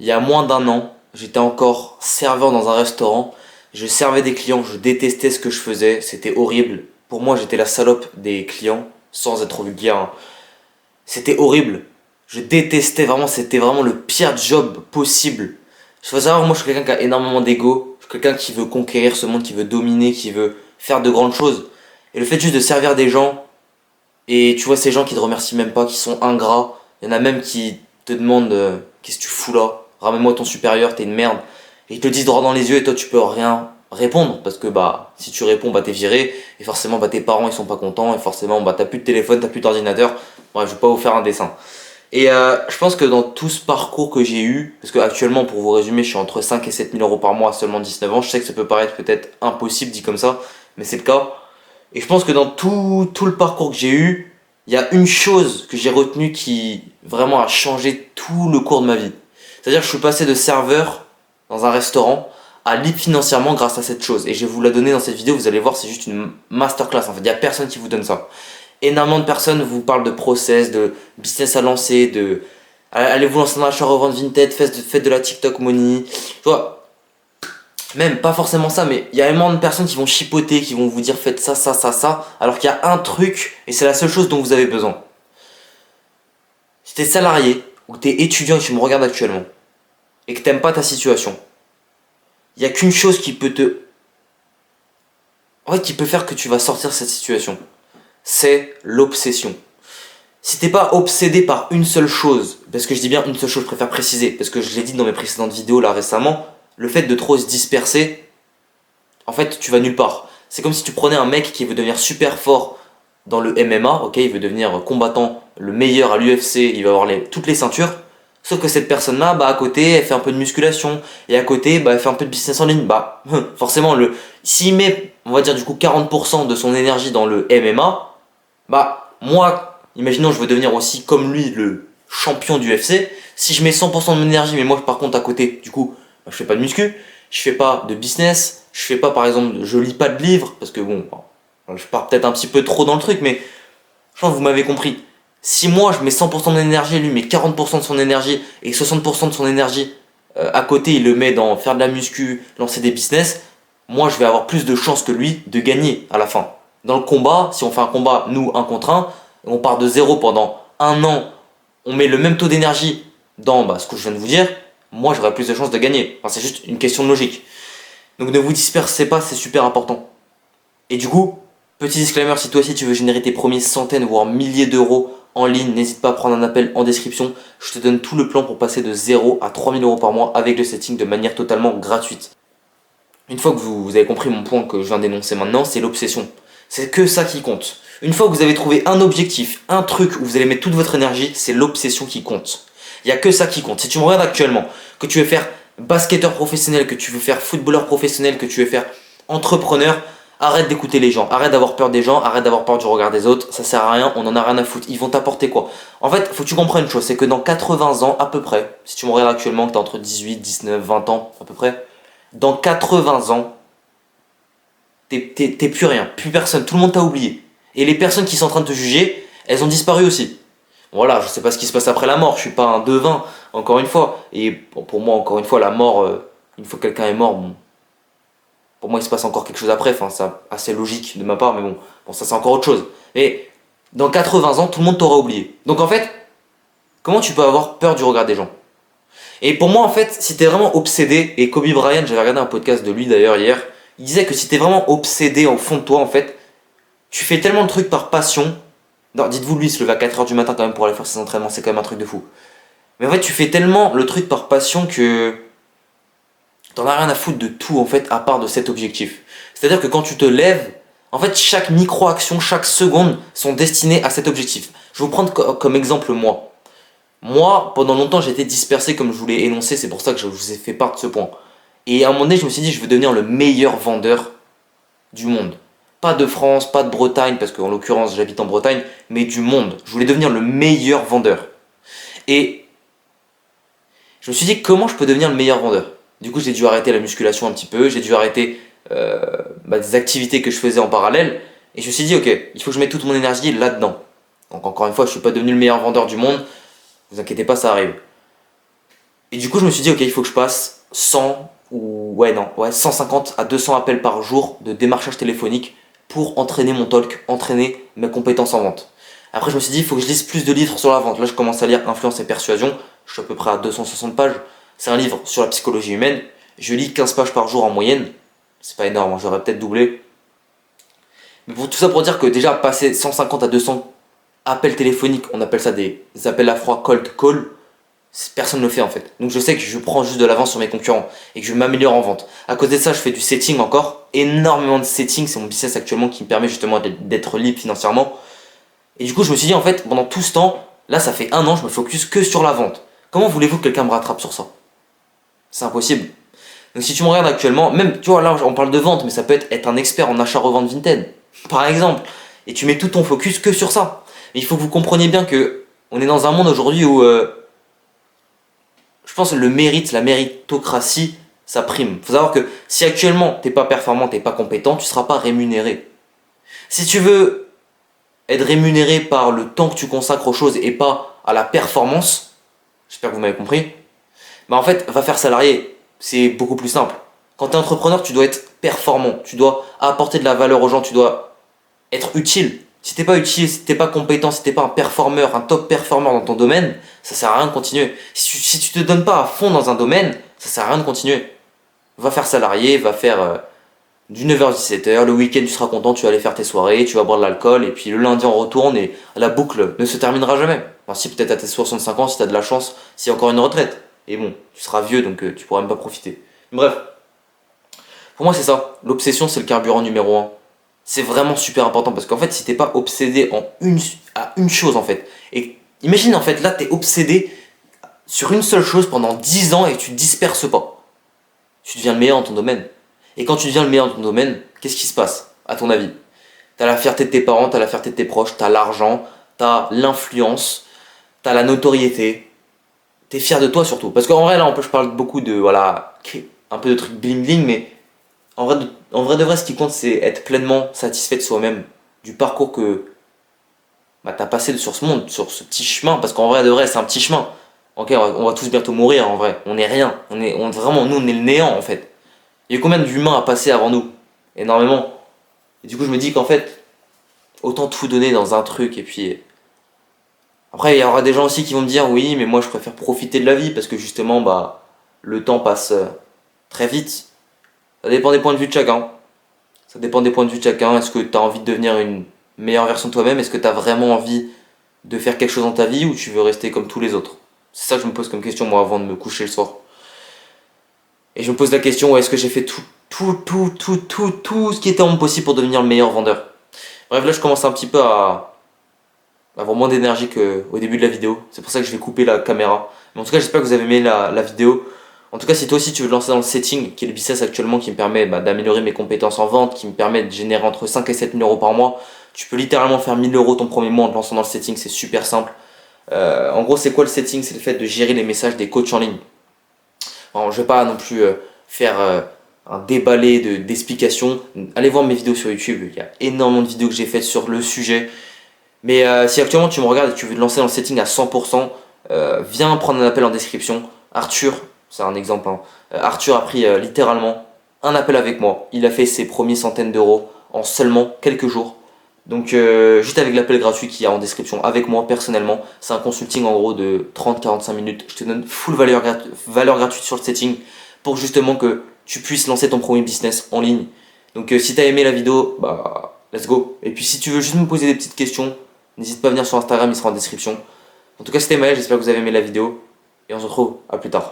il y a moins d'un an, j'étais encore serveur dans un restaurant. Je servais des clients, je détestais ce que je faisais, c'était horrible. Pour moi, j'étais la salope des clients, sans être vulgaire, hein. C'était horrible. Je détestais vraiment, c'était vraiment le pire job possible. Il faut savoir, moi je suis quelqu'un qui a énormément d'ego. Je suis quelqu'un qui veut conquérir ce monde, qui veut dominer, qui veut faire de grandes choses. Et le fait juste de servir des gens, et tu vois ces gens qui te remercient même pas, qui sont ingrats. Il y en a même qui te demandent qu'est-ce que tu fous là? Ramène-moi ton supérieur, t'es une merde. Et ils te le disent droit dans les yeux et toi tu peux rien répondre parce que bah si tu réponds bah t'es viré et forcément bah tes parents ils sont pas contents et forcément bah t'as plus de téléphone, t'as plus d'ordinateur. Bref, je vais pas vous faire un dessin. Et je pense que dans tout ce parcours que j'ai eu, parce que actuellement pour vous résumer je suis entre 5 et 7 000 euros par mois à seulement 19 ans, je sais que ça peut paraître peut-être impossible dit comme ça, mais c'est le cas. Et je pense que dans tout le parcours que j'ai eu, il y a une chose que j'ai retenue qui vraiment a changé tout le cours de ma vie. C'est-à-dire que je suis passé de serveur dans un restaurant à libre financièrement grâce à cette chose. Et je vais vous la donner dans cette vidéo, vous allez voir, c'est juste une masterclass. En fait, il n'y a personne qui vous donne ça. Énormément de personnes vous parlent de process, de business à lancer, de allez vous lancer dans l'achat-revente vintage, faites de la TikTok money. Tu vois, même pas forcément ça, mais il y a énormément de personnes qui vont chipoter, qui vont vous dire faites ça, ça, ça, ça, alors qu'il y a un truc, et c'est la seule chose dont vous avez besoin. Si t'es salarié, ou t'es étudiant et que tu me regardes actuellement, et que t'aimes pas ta situation, il y a qu'une chose qui peut te... En fait, qui peut faire que tu vas sortir de cette situation. C'est l'obsession. Si t'es pas obsédé par une seule chose, parce que je dis bien une seule chose, je préfère préciser, parce que je l'ai dit dans mes précédentes vidéos là récemment, le fait de trop se disperser, en fait tu vas nulle part. C'est comme si tu prenais un mec qui veut devenir super fort dans le MMA, ok, il veut devenir combattant le meilleur à l'UFC, il va avoir toutes les ceintures, sauf que cette personne-là, bah à côté, elle fait un peu de musculation, et à côté, bah elle fait un peu de business en ligne, bah forcément, s'il met, on va dire du coup 40% de son énergie dans le MMA, bah moi, imaginons je veux devenir aussi comme lui le champion du UFC, si je mets 100% de mon énergie, mais moi par contre à côté, du coup, bah, je fais pas de muscu, je fais pas de business, je fais pas par exemple, je lis pas de livres, parce que bon, je pars peut-être un petit peu trop dans le truc, mais je pense que vous m'avez compris. Si moi je mets 100% de mon énergie, lui met 40% de son énergie, et 60% de son énergie à côté il le met dans faire de la muscu, lancer des business, moi je vais avoir plus de chances que lui de gagner à la fin. Dans le combat, si on fait un combat, nous, un contre un, on part de zéro pendant un an, on met le même taux d'énergie dans ce que je viens de vous dire, moi j'aurai plus de chances de gagner. Enfin, c'est juste une question de logique. Donc ne vous dispersez pas, c'est super important. Et du coup, petit disclaimer, si toi aussi tu veux générer tes premiers centaines voire milliers d'euros en ligne, n'hésite pas à prendre un appel en description. Je te donne tout le plan pour passer de 0 à 3000 euros par mois avec le setting de manière totalement gratuite. Une fois que vous avez compris mon point que je viens d'énoncer maintenant, c'est l'obsession. C'est que ça qui compte. Une fois que vous avez trouvé un objectif, un truc où vous allez mettre toute votre énergie, c'est l'obsession qui compte. Il n'y a que ça qui compte. Si tu me regardes actuellement, que tu veux faire basketteur professionnel, que tu veux faire footballeur professionnel, que tu veux faire entrepreneur, arrête d'écouter les gens, arrête d'avoir peur des gens, arrête d'avoir peur du regard des autres, ça sert à rien, on en a rien à foutre. Ils vont t'apporter quoi? En fait, faut que tu comprennes une chose, c'est que dans 80 ans à peu près, si tu me regardes actuellement, que tu as entre 18, 19, 20 ans à peu près, dans 80 ans, t'es plus rien, plus personne, tout le monde t'a oublié. Et les personnes qui sont en train de te juger, elles ont disparu aussi. Voilà, je sais pas ce qui se passe après la mort, je suis pas un devin, encore une fois. Et bon, pour moi, encore une fois, la mort, une fois que quelqu'un est mort, bon, pour moi il se passe encore quelque chose après, enfin c'est assez logique de ma part, mais bon ça c'est encore autre chose. Mais dans 80 ans, tout le monde t'aura oublié. Donc en fait, comment tu peux avoir peur du regard des gens? Et pour moi en fait, si t'es vraiment obsédé, et Kobe Bryant, j'avais regardé un podcast de lui d'ailleurs hier, il disait que si t'es vraiment obsédé au fond de toi en fait, tu fais tellement de trucs par passion. Non, dites-vous, lui, il se lève à 4h du matin quand même pour aller faire ses entraînements, c'est quand même un truc de fou. Mais en fait, tu fais tellement le truc par passion que t'en as rien à foutre de tout en fait, à part de cet objectif. C'est-à-dire que quand tu te lèves, en fait, chaque micro-action, chaque seconde sont destinées à cet objectif. Je vais vous prendre comme exemple moi. Moi, pendant longtemps, j'étais dispersé comme je vous l'ai énoncé, c'est pour ça que je vous ai fait part de ce point. Et à un moment donné, je me suis dit, je veux devenir le meilleur vendeur du monde. Pas de France, pas de Bretagne, parce qu'en l'occurrence j'habite en Bretagne, mais du monde. Je voulais devenir le meilleur vendeur. Et je me suis dit comment je peux devenir le meilleur vendeur. Du coup j'ai dû arrêter la musculation un petit peu, j'ai dû arrêter des activités que je faisais en parallèle. Et je me suis dit ok, il faut que je mette toute mon énergie là-dedans. Donc encore une fois, je ne suis pas devenu le meilleur vendeur du monde, ne vous inquiétez pas, ça arrive. Et du coup, je me suis dit, ok, il faut que je passe 100 ou 150 à 200 appels par jour de démarchage téléphonique pour entraîner mon talk, entraîner mes compétences en vente. Après, je me suis dit, il faut que je lise plus de livres sur la vente. Là, je commence à lire Influence et Persuasion. Je suis à peu près à 260 pages. C'est un livre sur la psychologie humaine. Je lis 15 pages par jour en moyenne. C'est pas énorme, j'aurais peut-être doublé. Mais pour tout ça pour dire que déjà, passer 150 à 200 appels téléphoniques, on appelle ça des appels à froid cold call, personne ne le fait en fait. Donc je sais que je prends juste de l'avance sur mes concurrents et que je m'améliore en vente. À côté de ça, je fais du setting encore, énormément de setting, c'est mon business actuellement qui me permet justement d'être libre financièrement. Et du coup, je me suis dit en fait, pendant tout ce temps, là ça fait 1 an, je me focus que sur la vente. Comment voulez-vous que quelqu'un me rattrape sur ça? C'est impossible. Donc si tu me regardes actuellement, même, tu vois, là on parle de vente, mais ça peut être un expert en achat-revente Vinted, par exemple. Et tu mets tout ton focus que sur ça. Mais il faut que vous compreniez bien que on est dans un monde aujourd'hui où je pense que le mérite, la méritocratie, ça prime. Faut savoir que si actuellement t'es pas performant, t'es pas compétent, tu seras pas rémunéré. Si tu veux être rémunéré par le temps que tu consacres aux choses et pas à la performance, j'espère que vous m'avez compris, bah en fait, va faire salarié. C'est beaucoup plus simple. Quand tu es entrepreneur, tu dois être performant, tu dois apporter de la valeur aux gens, tu dois être utile. Si t'es pas utile, si t'es pas compétent, si t'es pas un performeur, un top performeur dans ton domaine, ça sert à rien de continuer. Si tu te donnes pas à fond dans un domaine, ça sert à rien de continuer. Va faire salarié, va faire du 9h à 17h, le week-end tu seras content, tu vas aller faire tes soirées, tu vas boire de l'alcool, et puis le lundi on retourne et la boucle ne se terminera jamais. Enfin si peut-être à tes 65 ans, si t'as de la chance, s'il y a encore une retraite. Et bon, tu seras vieux donc tu pourras même pas profiter. Bref, pour moi c'est ça, l'obsession c'est le carburant numéro un. C'est vraiment super important parce qu'en fait si t'es pas obsédé à une chose en fait, et imagine en fait là t'es obsédé sur une seule chose pendant 10 ans et tu te disperses pas. Tu deviens le meilleur dans ton domaine. Et quand tu deviens le meilleur dans ton domaine, qu'est-ce qui se passe, à ton avis? T'as la fierté de tes parents, t'as la fierté de tes proches, t'as l'argent, t'as l'influence, t'as la notoriété. T'es fier de toi surtout. Parce qu'en vrai, là, je parle beaucoup de, voilà, un peu de trucs bling bling, mais en vrai de vrai, ce qui compte, c'est être pleinement satisfait de soi-même, du parcours que bah, t'as passé sur ce monde, sur ce petit chemin. Parce qu'en vrai de vrai, c'est un petit chemin. Ok, on va tous bientôt mourir en vrai. On est rien. Vraiment, nous, on est le néant en fait. Il y a eu combien d'humains à passer avant nous? Énormément. Et du coup, je me dis qu'en fait, autant tout donner dans un truc. Et puis, après, il y aura des gens aussi qui vont me dire, oui, mais moi, je préfère profiter de la vie parce que justement, bah, le temps passe très vite. Ça dépend des points de vue de chacun. Ça dépend des points de vue de chacun. Est-ce que tu as envie de devenir une meilleure version de toi-même? Est-ce que tu as vraiment envie de faire quelque chose dans ta vie ou tu veux rester comme tous les autres? C'est ça que je me pose comme question, moi, avant de me coucher le soir. Et je me pose la question, est-ce que j'ai fait tout ce qui était en mon possible pour devenir le meilleur vendeur? Bref, là je commence un petit peu à avoir moins d'énergie qu'au début de la vidéo. C'est pour ça que je vais couper la caméra. Mais en tout cas, j'espère que vous avez aimé la vidéo. En tout cas, si toi aussi tu veux te lancer dans le setting, qui est le business actuellement qui me permet d'améliorer mes compétences en vente, qui me permet de générer entre 5 et 7 000 euros par mois, tu peux littéralement faire 1 000 euros ton premier mois en te lançant dans le setting, c'est super simple. En gros, c'est quoi le setting? C'est le fait de gérer les messages des coachs en ligne. Alors, je vais pas non plus faire un déballé d'explications. Allez voir mes vidéos sur YouTube, il y a énormément de vidéos que j'ai faites sur le sujet. Mais si actuellement tu me regardes et tu veux te lancer dans le setting à 100%, viens prendre un appel en description. Arthur, c'est un exemple, hein. Arthur a pris littéralement un appel avec moi. Il a fait ses premiers centaines d'euros en seulement quelques jours. Donc juste avec l'appel gratuit qu'il y a en description avec moi personnellement, c'est un consulting en gros de 30-45 minutes. Je te donne full valeur gratuite sur le setting pour justement que tu puisses lancer ton premier business en ligne. Donc si tu as aimé la vidéo, bah let's go. Et puis si tu veux juste me poser des petites questions, n'hésite pas à venir sur Instagram, il sera en description. En tout cas c'était Maël, j'espère que vous avez aimé la vidéo et on se retrouve à plus tard.